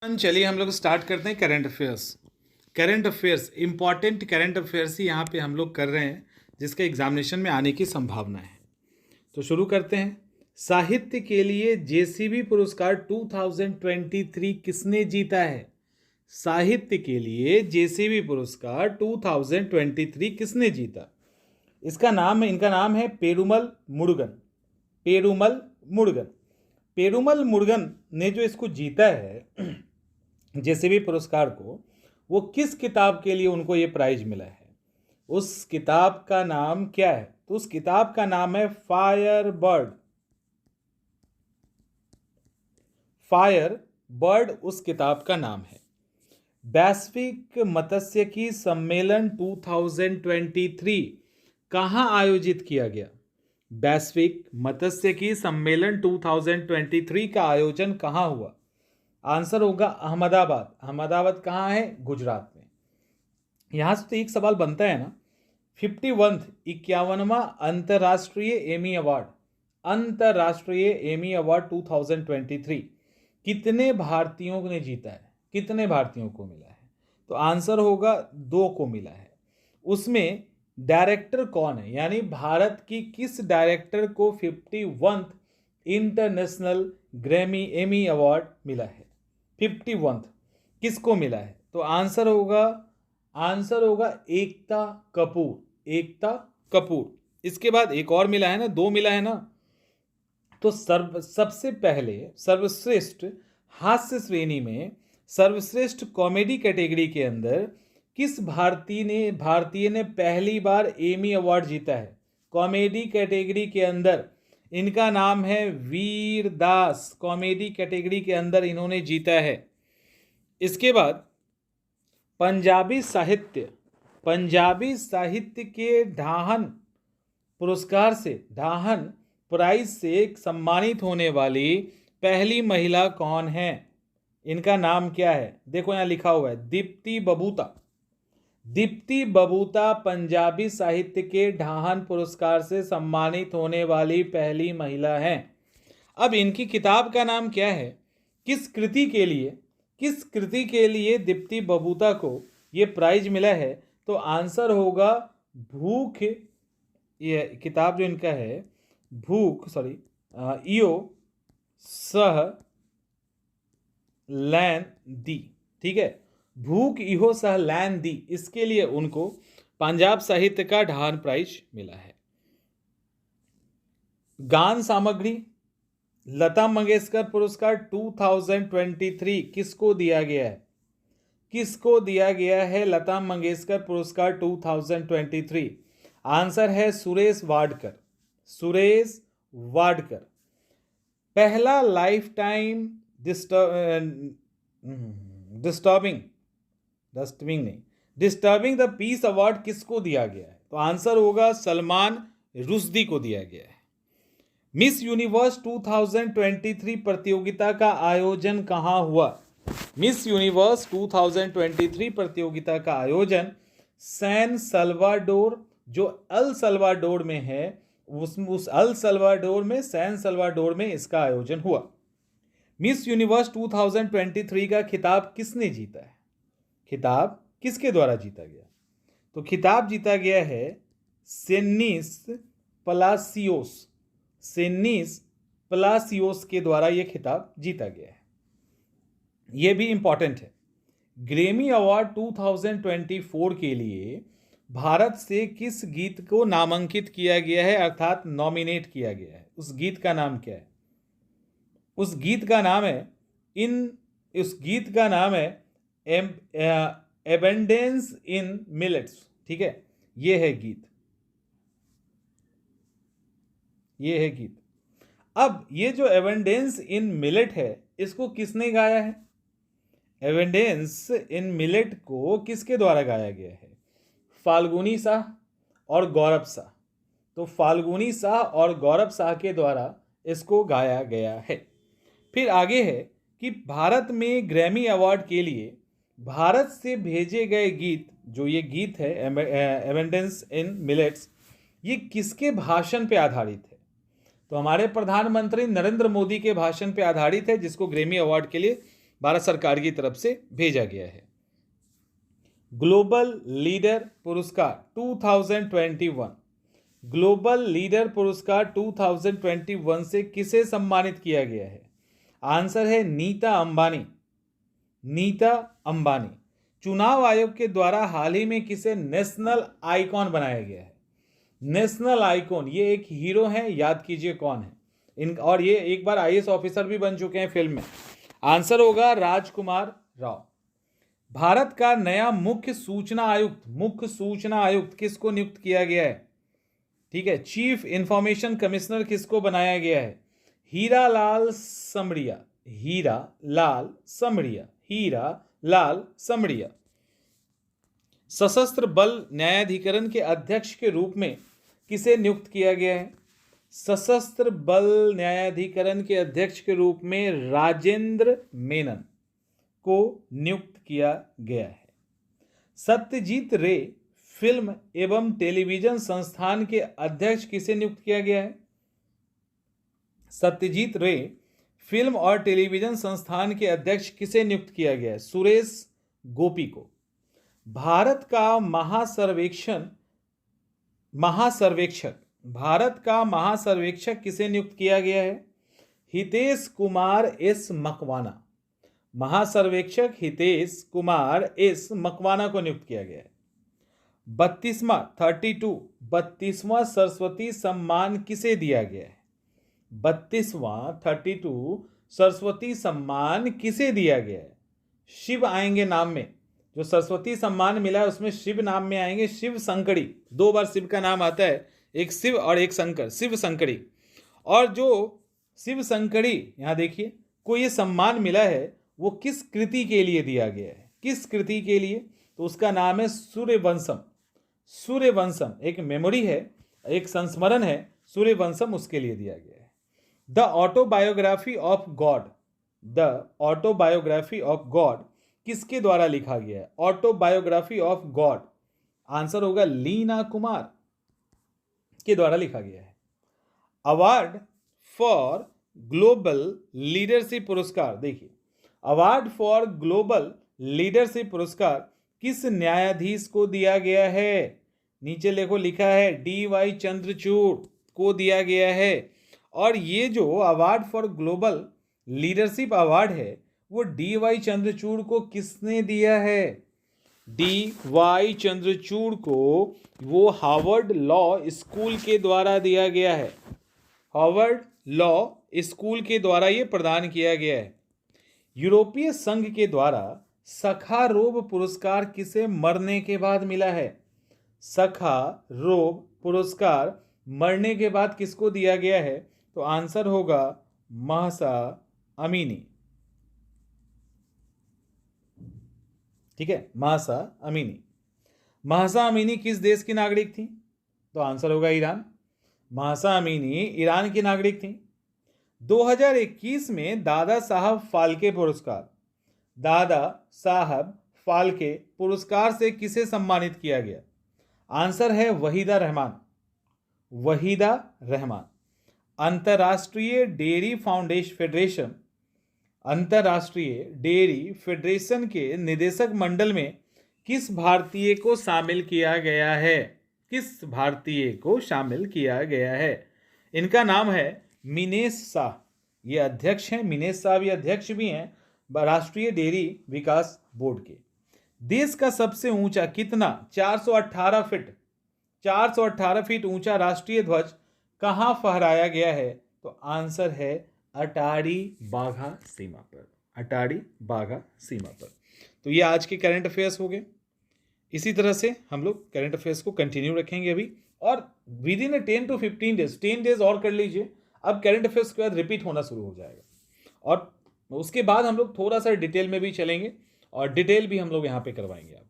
चलिए हम लोग स्टार्ट करते हैं current affairs. Current affairs important current affairs ही यहाँ पे हम लोग कर रहे हैं जिसके एग्जामिनेशन में आने की संभावना है। तो शुरू करते हैं। साहित्य के लिए जेसीबी पुरस्कार 2023 किसने जीता है? साहित्य के लिए जेसीबी पुरस्कार 2023 किसने जीता? इनका नाम है पेरुमल मुरुगन। पेरुमल मुरुगन। पेरुमल मुरुगन ने जो इसको जीता है जेसीबी पुरस्कार को, वो किस किताब के लिए उनको ये प्राइज मिला है? उस किताब का नाम क्या है? तो उस किताब का नाम है फायर बर्ड। फायर बर्ड उस किताब का नाम है। वैश्विक मत्स्यिकी सम्मेलन 2023 कहाँ आयोजित किया गया? वैश्विक मत्स्यिकी सम्मेलन 2023 का आयोजन कहाँ हुआ? आंसर होगा अहमदाबाद। अहमदाबाद कहाँ है? गुजरात में। यहाँ से तो एक सवाल बनता है ना, 51वां अंतर्राष्ट्रीय एमी अवार्ड, अंतर्राष्ट्रीय एमी अवार्ड 2023 कितने भारतीयों ने जीता है? कितने भारतीयों को मिला है? तो आंसर होगा 2 को मिला है। उसमें डायरेक्टर कौन है, यानी भारत की किस डायरेक्टर को 51 इंटरनेशनल ग्रैमी एमी अवार्ड मिला है? 51 किसको मिला है? तो आंसर होगा एकता कपूर। एकता कपूर। इसके बाद एक और मिला है ना, 2 मिला है ना। तो सबसे पहले सर्वश्रेष्ठ हास्य श्रेणी में सर्वश्रेष्ठ कॉमेडी कैटेगरी के अंदर किस भारतीय ने पहली बार एमी अवार्ड जीता है? कॉमेडी कैटेगरी के अंदर इनका नाम है वीर दास। कॉमेडी कैटेगरी के अंदर इन्होंने जीता है। इसके बाद पंजाबी साहित्य के ढाहन पुरस्कार से, ढाहन प्राइज से सम्मानित होने वाली पहली महिला कौन है? इनका नाम क्या है? देखो यहाँ लिखा हुआ है दीप्ति बबूता। दीप्ति बबूता पंजाबी साहित्य के ढाहन पुरस्कार से सम्मानित होने वाली पहली महिला हैं। अब इनकी किताब का नाम क्या है? किस कृति के लिए दीप्ति बबूता को ये प्राइज मिला है? तो आंसर होगा भूख। ये किताब जो इनका है इयो सह लैन दी। ठीक है, भूख इहो सह लैन दी, इसके लिए उनको पंजाब साहित्य का ढाहन प्राइज मिला है। गान सामग्री लता मंगेशकर पुरस्कार 2023 किसको दिया गया है? किसको दिया गया है लता मंगेशकर पुरस्कार 2023? आंसर है सुरेश वाडकर। सुरेश वाडकर। पहला life time disturbing the peace award किसको दिया गया है? तो आंसर होगा सलमान रुश्दी को दिया गया है। मिस यूनिवर्स 2023 प्रतियोगिता का आयोजन कहाँ हुआ? मिस यूनिवर्स 2023 प्रतियोगिता का आयोजन सैन सल्वाडोर, जो अल सल्वाडोर में है, उस अल सल्वाडोर में, सैन सल्वाडोर में इसका आयोजन हुआ। मिस यूनिवर्स 2023 का खिताब किसने जीता है? खिताब किसके द्वारा जीता गया? तो खिताब जीता गया है सेनिस पलासियोस। सेनिस पलासियोस के द्वारा यह खिताब जीता गया है। यह भी इंपॉर्टेंट है। ग्रैमी अवार्ड 2024 के लिए भारत से किस गीत को नामांकित किया गया है, अर्थात नॉमिनेट किया गया है? उस गीत का नाम क्या है? उस गीत का नाम है एबंडेंस इन मिलेट्स। ठीक है, ये है गीत। अब ये जो एबंडेंस इन मिलेट है, इसको किसने गाया है? एबंडेंस इन मिलेट को किसके द्वारा गाया गया है? फाल्गुनी शाह और गौरव शाह। तो फाल्गुनी शाह और गौरव शाह के द्वारा इसको गाया गया है। फिर आगे है कि भारत में ग्रैमी अवार्ड के लिए भारत से भेजे गए गीत, जो ये गीत है एबंडेंस इन मिलेट्स, ये किसके भाषण पे आधारित है? तो हमारे प्रधानमंत्री नरेंद्र मोदी के भाषण पे आधारित है, जिसको ग्रैमी अवार्ड के लिए भारत सरकार की तरफ से भेजा गया है। ग्लोबल लीडर पुरस्कार 2021, ग्लोबल लीडर पुरस्कार 2021 से किसे सम्मानित किया गया है? आंसर है नीता अंबानी। नीता अंबानी। चुनाव आयोग के द्वारा हाल ही में किसे नेशनल आइकॉन बनाया गया है? नेशनल आइकॉन, ये एक हीरो हैं, याद कीजिए कौन है और ये एक बार आईएएस ऑफिसर भी बन चुके हैं फिल्म में। आंसर होगा राजकुमार राव। भारत का नया मुख्य सूचना आयुक्त किसको नियुक्त किया गया है? ठीक है, चीफ इंफॉर्मेशन कमिश्नर किसको बनाया गया है? हीरालाल समड़िया। सशस्त्र बल न्यायाधिकरण के अध्यक्ष के रूप में किसे नियुक्त किया गया है? सशस्त्र बल न्यायाधिकरण के अध्यक्ष के रूप में राजेंद्र मेनन को नियुक्त किया गया है। सत्यजीत रे फिल्म एवं टेलीविजन संस्थान के अध्यक्ष किसे नियुक्त किया गया है? सत्यजीत रे फिल्म और टेलीविजन संस्थान के अध्यक्ष किसे नियुक्त किया गया है? सुरेश गोपी को। भारत का महासर्वेक्षक किसे नियुक्त किया गया है? हितेश कुमार एस मकवाना। महासर्वेक्षक हितेश कुमार एस मकवाना को नियुक्त किया गया है। 32वां सरस्वती सम्मान किसे दिया गया है? 32वां सरस्वती सम्मान किसे दिया गया है? शिव आएंगे नाम में, जो सरस्वती सम्मान मिला है उसमें शिव नाम में आएंगे। शिव संकड़ी, 2 बार शिव का नाम आता है, एक शिव और एक शंकर, शिव संकड़ी। और जो शिव संकड़ी, यहां देखिए, को ये सम्मान मिला है वो किस कृति के लिए दिया गया है? किस कृति के लिए? तो उसका नाम है सूर्यवंशम। एक मेमोरी है, एक संस्मरण है, सूर्यवंशम, उसके लिए दिया गया है। द ऑटोबायोग्राफी ऑफ गॉड किसके द्वारा लिखा गया है? ऑटोबायोग्राफी ऑफ गॉड, आंसर होगा लीना कुमार के द्वारा लिखा गया है। अवार्ड फॉर ग्लोबल लीडरशिप पुरस्कार, देखिए, अवार्ड फॉर ग्लोबल लीडरशिप पुरस्कार किस न्यायाधीश को दिया गया है? नीचे लिखा है DY चंद्रचूड़ को दिया गया है। और ये जो award for global leadership award है वो DY चंद्रचूड़ को किसने दिया है? DY चंद्रचूड़ को वो हार्वर्ड लॉ स्कूल के द्वारा दिया गया है। हार्वर्ड लॉ स्कूल के द्वारा ये प्रदान किया गया है। यूरोपीय संघ के द्वारा सखारोव पुरस्कार किसे मरने के बाद मिला है? सखारोव पुरस्कार मरने के बाद किसको दिया गया है? तो आंसर होगा महसा अमीनी। ठीक है, महसा अमीनी किस देश की नागरिक थी? तो आंसर होगा ईरान। महसा अमीनी ईरान की नागरिक थी। 2021 में दादा साहब फाल्के पुरस्कार से किसे सम्मानित किया गया? आंसर है वहीदा रहमान। अंतर्राष्ट्रीय डेयरी फेडरेशन के निदेशक मंडल में किस भारतीय को शामिल किया गया है? इनका नाम है मिनेश शाह। ये अध्यक्ष हैं, मिनेश शाह भी अध्यक्ष भी हैं राष्ट्रीय डेयरी विकास बोर्ड के। देश का सबसे ऊंचा कितना 418 फीट ऊंचा राष्ट्रीय ध्वज कहां फहराया गया है? तो आंसर है अटारी बाघा सीमा पर। तो ये आज के करंट अफेयर्स हो गए। इसी तरह से हम लोग करंट अफेयर्स को कंटिन्यू रखेंगे अभी, और with in 10 to 15 days 10 days और कर लीजिए। अब करंट अफेयर्स के बाद रिपीट होना शुरू हो जाएगा, और उसके बाद हम लोग थोड़ा सा डिटेल में भी चलेंगे और डिटेल भी हम लोग यहाँ पे करवाएंगे आप।